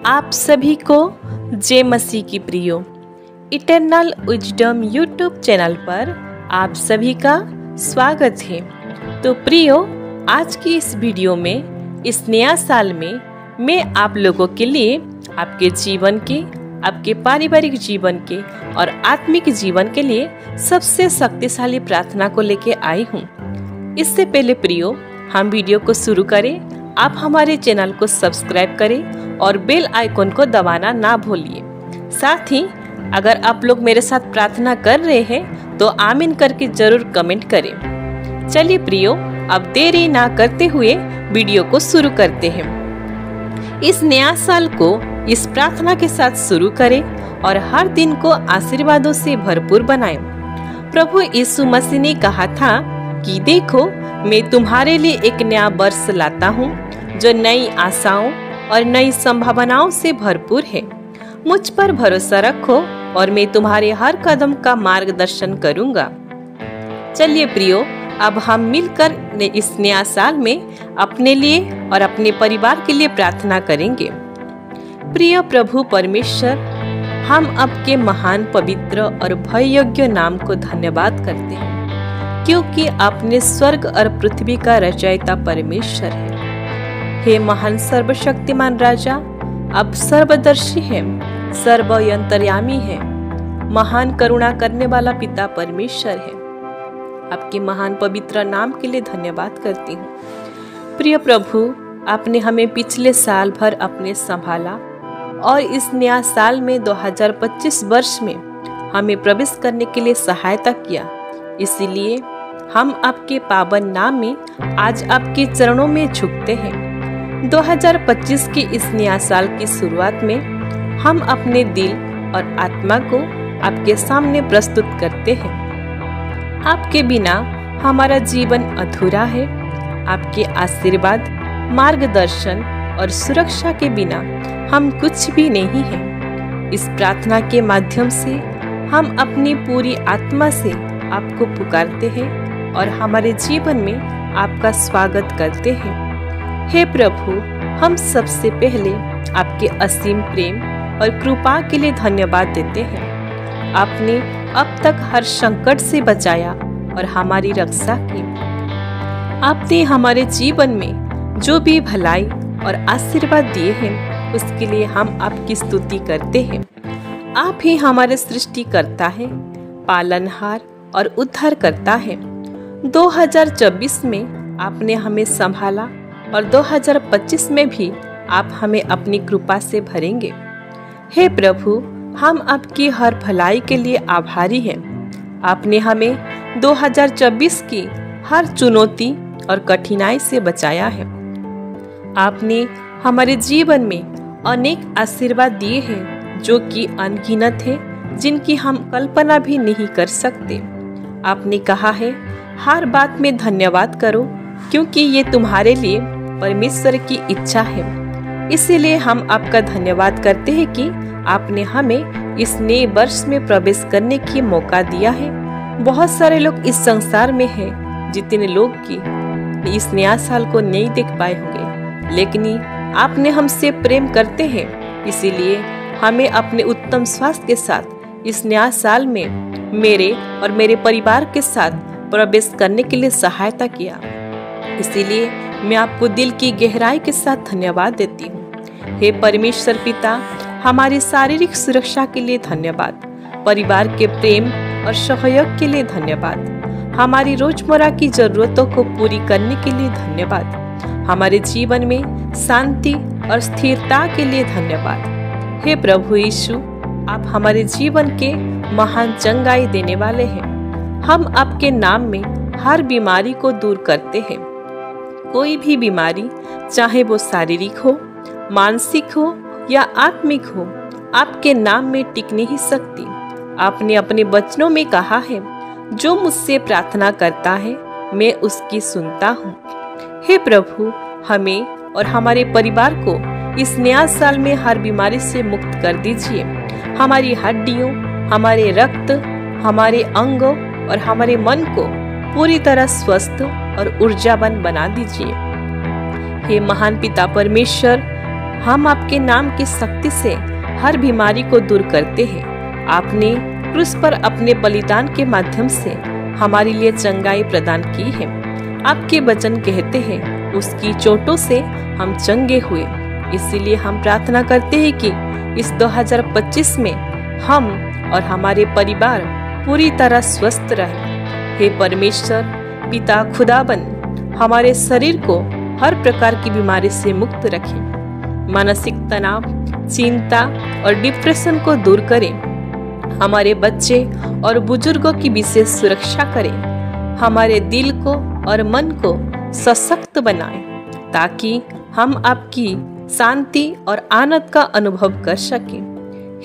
आप सभी को जय मसीह की प्रियो इटर्नल विजडम यूट्यूब चैनल पर आप सभी का स्वागत है। तो प्रियो, आज की इस वीडियो में इस नया साल में मैं आप लोगों के लिए आपके जीवन के, आपके पारिवारिक जीवन के और आत्मिक जीवन के लिए सबसे शक्तिशाली प्रार्थना को लेके आई हूँ। इससे पहले प्रियो, हम वीडियो को शुरू करें, आप हमारे चैनल को सब्सक्राइब करें और बेल आइकन को दबाना ना भूलिए। साथ ही अगर आप लोग मेरे साथ प्रार्थना कर रहे हैं तो आमीन करके जरूर कमेंट करें। चलिए प्रियो, अब देरी ना करते हुए वीडियो को शुरू करते हैं। इस नया साल को इस प्रार्थना के साथ शुरू करें और हर दिन को आशीर्वादों से भरपूर बनाएं। प्रभु यीशु मसीह ने कहा था कि देखो, मैं तुम्हारे लिए एक नया वर्ष लाता हूँ जो नई आशाओं और नई संभावनाओं से भरपूर है। मुझ पर भरोसा रखो और मैं तुम्हारे हर कदम का मार्गदर्शन करूंगा। चलिए प्रियो, अब हम मिलकर इस नया साल में अपने लिए और अपने परिवार के लिए प्रार्थना करेंगे। प्रिय प्रभु परमेश्वर, हम आपके महान, पवित्र और भय योग्य नाम को धन्यवाद करते हैं, क्योंकि आपने स्वर्ग और पृथ्वी का रचयिता परमेश्वर है। हे महान सर्वशक्तिमान राजा, आप सर्वदर्शी हैं, सर्वयंतर्यामी हैं, महान करुणा करने वाला पिता परमेश्वर है। आपके महान पवित्र नाम के लिए धन्यवाद करती हूँ। प्रिय प्रभु, आपने हमें पिछले साल भर अपने संभाला और इस नया साल में 2025 वर्ष में हमें प्रवेश करने के लिए सहायता किया। इसीलिए हम आपके पावन नाम में आज आपके चरणों में झुकते हैं। 2025 के इस नया साल की शुरुआत में हम अपने दिल और आत्मा को आपके सामने प्रस्तुत करते हैं। आपके बिना हमारा जीवन अधूरा है। आपके आशीर्वाद, मार्गदर्शन और सुरक्षा के बिना हम कुछ भी नहीं हैं। इस प्रार्थना के माध्यम से हम अपनी पूरी आत्मा से आपको पुकारते हैं और हमारे जीवन में आपका स्वागत करते हैं। हे प्रभु, हम सबसे पहले आपके असीम प्रेम और कृपा के लिए धन्यवाद देते हैं। आपने अब तक हर संकट से बचाया और हमारी रक्षा की। आपने हमारे जीवन में जो भी भलाई और आशीर्वाद दिए हैं, उसके लिए हम आपकी स्तुति करते हैं। आप ही हमारे सृष्टिकर्ता हैं, पालनहार और उद्धार करता है। 2024 में आपने हमें संभाला और 2025 में भी आप हमें अपनी कृपा से भरेंगे। हे प्रभु, हम आपकी हर भलाई के लिए आभारी हैं। आपने हमें 2024 की हर चुनौती और कठिनाई से बचाया है। आपने हमारे जीवन में अनेक आशीर्वाद दिए हैं जो कि अनगिनत हैं, जिनकी हम कल्पना भी नहीं कर सकते। आपने कहा है, हर बात में धन्यवाद करो, क्योंकि ये तुम्हारे लिए परमेश्वर की इच्छा है। इसीलिए हम आपका धन्यवाद करते हैं कि आपने हमें इस नए वर्ष में प्रवेश करने की मौका दिया है। बहुत सारे लोग इस संसार में हैं, जितने लोग की इस नया साल को नहीं देख पाए होंगे, लेकिन आपने हमसे प्रेम करते हैं। इसीलिए हमें अपने उत्तम स्वास्थ्य के साथ इस नया साल में मेरे और मेरे परिवार के साथ प्रवेश करने के लिए सहायता किया। इसीलिए मैं आपको दिल की गहराई के साथ धन्यवाद देती हूँ। हे परमेश्वर पिता, हमारी शारीरिक सुरक्षा के लिए धन्यवाद, परिवार के प्रेम और सहयोग के लिए धन्यवाद, हमारी रोजमर्रा की जरूरतों को पूरी करने के लिए धन्यवाद, हमारे जीवन में शांति और स्थिरता के लिए धन्यवाद। हे प्रभु यीशु, आप हमारे जीवन के महान चंगाई देने वाले हैं। हम आपके नाम में हर बीमारी को दूर करते हैं। कोई भी बीमारी, चाहे वो शारीरिक हो, मानसिक हो या आत्मिक हो, आपके नाम में टिक नहीं सकती। आपने अपने वचनों में कहा है, जो मुझसे प्रार्थना करता है मैं उसकी सुनता हूँ। हे प्रभु, हमें और हमारे परिवार को इस नया साल में हर बीमारी से मुक्त कर दीजिए। हमारी हड्डियों, हमारे रक्त, हमारे अंगों और हमारे मन को पूरी तरह स्वस्थ और ऊर्जावान बना दीजिए। हे महान पिता परमेश्वर, हम आपके नाम की शक्ति से हर बीमारी को दूर करते हैं। आपने क्रूस पर अपने बलिदान के माध्यम से हमारे लिए चंगाई प्रदान की है। आपके वचन कहते हैं उसकी चोटों से हम चंगे हुए। इसीलिए हम प्रार्थना करते हैं कि इस 2025 में हम और हमारे परिवार पूरी तरह स्वस्थ रहे। हे परमेश्वर पिता खुदाबंद, हमारे शरीर को हर प्रकार की बीमारी से मुक्त रखें। मानसिक तनाव, चिंता और डिप्रेशन को दूर करें। हमारे बच्चे और बुजुर्गों की विशेष सुरक्षा करें। हमारे दिल को और मन को सशक्त बनाएं, ताकि हम आपकी शांति और आनंद का अनुभव कर सकें।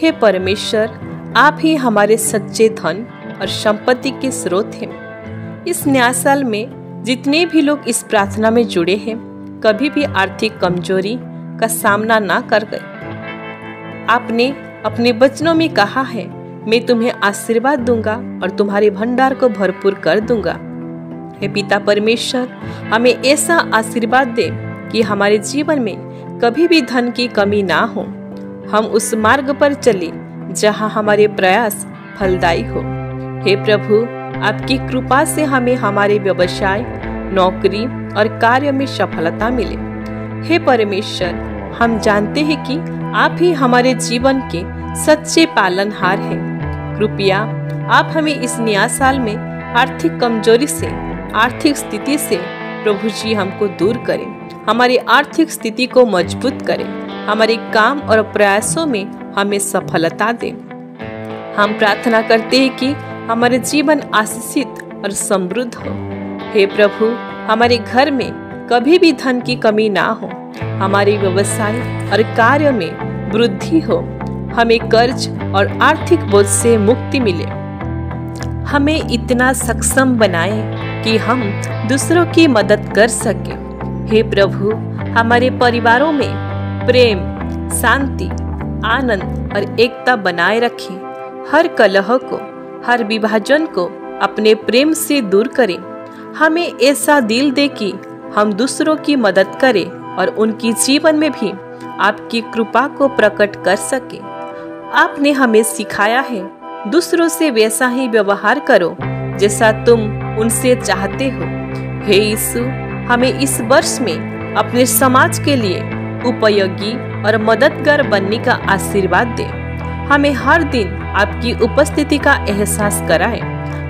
हे परमेश्वर, आप ही हमारे सच्चे धन और संपत्ति के स्रोत हैं। इस नया साल में जितने भी लोग इस प्रार्थना में जुड़े हैं, कभी भी आर्थिक कमजोरी का सामना ना कर गए। आपने अपने वचनों में कहा है, मैं तुम्हें आशीर्वाद दूंगा और तुम्हारे भंडार को भरपूर कर दूंगा। हे पिता परमेश्वर, हमें ऐसा आशीर्वाद दे कि हमारे जीवन में कभी भी धन की कमी ना हो। हम उस मार्ग पर चले जहां हमारे प्रयास फलदायी हो। हे प्रभु, आपकी कृपा से हमें हमारे व्यवसाय, नौकरी और कार्य में सफलता मिले। हे परमेश्वर, हम जानते हैं कि आप ही हमारे जीवन के सच्चे पालनहार हैं। कृपया आप हमें इस नया साल में आर्थिक कमजोरी से, आर्थिक स्थिति से प्रभु जी हमको दूर करें। हमारी आर्थिक स्थिति को मजबूत करें। हमारे काम और प्रयासों में हमें सफलता दें। हम प्रार्थना करते हैं कि हमारे जीवन आशीषित और समृद्ध हो। हे प्रभु, हमारे घर में कभी भी धन की कमी ना हो। हमारे व्यवसाय और कार्य में वृद्धि हो। हमें कर्ज और आर्थिक बोझ से मुक्ति मिले। हमें इतना सक्षम बनाए कि हम दूसरों की मदद कर सकें। हे प्रभु, हमारे परिवारों में प्रेम, शांति, आनंद और एकता बनाए रखें। हर कलह को, हर विभाजन को अपने प्रेम से दूर करें। हमें ऐसा दिल दे कि हम दूसरों की मदद करें और उनके जीवन में भी आपकी कृपा को प्रकट कर सकें। आपने हमें सिखाया है, दूसरों से वैसा ही व्यवहार करो जैसा तुम उनसे चाहते हो। हे यीशु, हमें इस वर्ष में अपने समाज के लिए उपयोगी और मददगार बनने का आशीर्वाद दे। हमें हर दिन आपकी उपस्थिति का एहसास कराएं।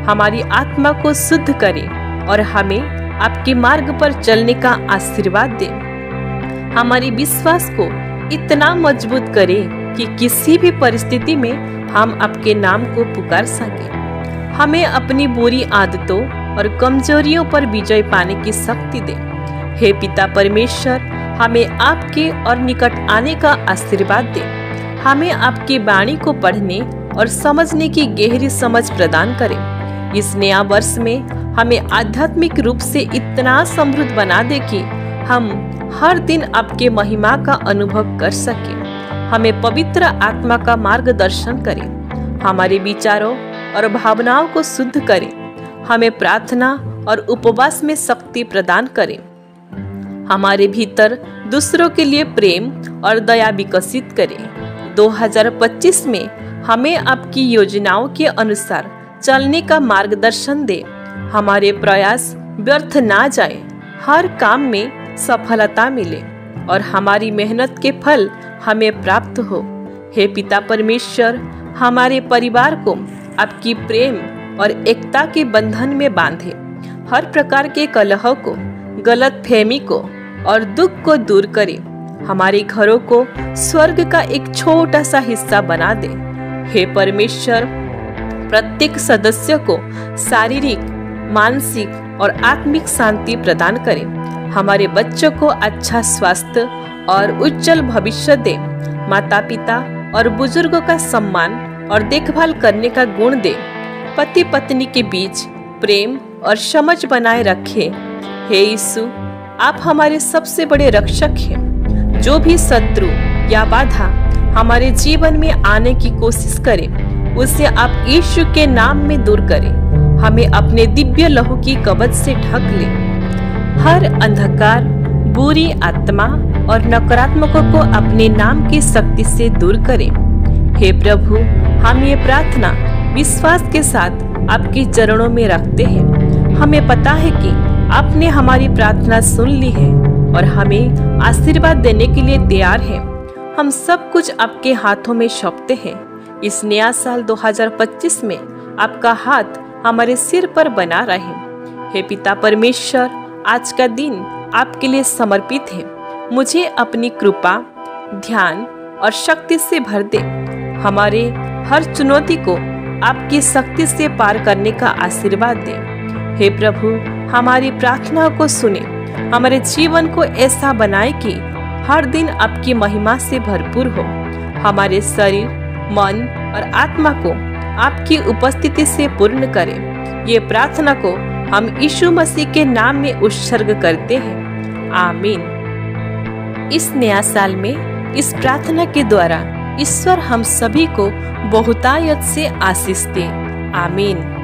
हमारी आत्मा को शुद्ध करें और हमें आपके मार्ग पर चलने का आशीर्वाद दे। हमारी विश्वास को इतना मजबूत करें कि किसी भी परिस्थिति में हम आपके नाम को पुकार सकें। हमें अपनी बुरी आदतों और कमजोरियों पर विजय पाने की शक्ति दे। हे पिता परमेश्वर, हमें आपके और निकट आने का आशीर्वाद दे। हमें आपकी वाणी को पढ़ने और समझने की गहरी समझ प्रदान करें। इस नया वर्ष में हमें आध्यात्मिक रूप से इतना समृद्ध बना दे कि हम हर दिन आपके महिमा का अनुभव कर सकें। हमें पवित्र आत्मा का मार्गदर्शन करें। हमारे विचारों और भावनाओं को शुद्ध करें। हमें प्रार्थना और उपवास में शक्ति प्रदान करें। हमारे भीतर दूसरों के लिए प्रेम और दया विकसित करें। 2025 में हमें आपकी योजनाओं के अनुसार चलने का मार्गदर्शन दे। हमारे प्रयास व्यर्थ ना जाए। हर काम में सफलता मिले और हमारी मेहनत के फल हमें प्राप्त हो। हे पिता परमेश्वर, हमारे परिवार को आपकी प्रेम और एकता के बंधन में बांधे। हर प्रकार के कलह को, गलतफहमी को और दुख को दूर करे। हमारे घरों को स्वर्ग का एक छोटा सा हिस्सा बना दे। हे परमेश्वर, प्रत्येक सदस्य को शारीरिक, मानसिक और आत्मिक शांति प्रदान करें। हमारे बच्चों को अच्छा स्वास्थ्य और उज्जवल भविष्य दे। माता पिता और बुजुर्गों का सम्मान और देखभाल करने का गुण दे। पति पत्नी के बीच प्रेम और समझ बनाए रखे। हे यीशु, आप हमारे सबसे बड़े रक्षक हैं। जो भी शत्रु या बाधा हमारे जीवन में आने की कोशिश करे, उसे आप यीशु के नाम में दूर करें। हमें अपने दिव्य लहू की कवच से ढक ले। हर अंधकार, बुरी आत्मा और नकारात्मकों को अपने नाम की शक्ति से दूर करें। हे प्रभु, हम ये प्रार्थना विश्वास के साथ आपके चरणों में रखते हैं। हमें पता है कि आपने हमारी प्रार्थना सुन ली है और हमें आशीर्वाद देने के लिए तैयार है। हम सब कुछ आपके हाथों में सौंपते हैं। इस नया साल 2025 में आपका हाथ हमारे सिर पर बना रहे। हे पिता परमेश्वर, आज का दिन आपके लिए समर्पित है। मुझे अपनी कृपा, ध्यान और शक्ति से भर दे। हमारे हर चुनौती को आपकी शक्ति से पार करने का आशीर्वाद दे। हे प्रभु, हमारी प्रार्थना को सुने। हमारे जीवन को ऐसा बनाए कि हर दिन आपकी महिमा से भरपूर हो। हमारे शरीर, मन और आत्मा को आपकी उपस्थिति से पूर्ण करें। ये प्रार्थना को हम यीशु मसीह के नाम में उत्सर्ग करते हैं। आमीन। इस नया साल में इस प्रार्थना के द्वारा ईश्वर हम सभी को बहुतायत से आशीष दे। आमीन।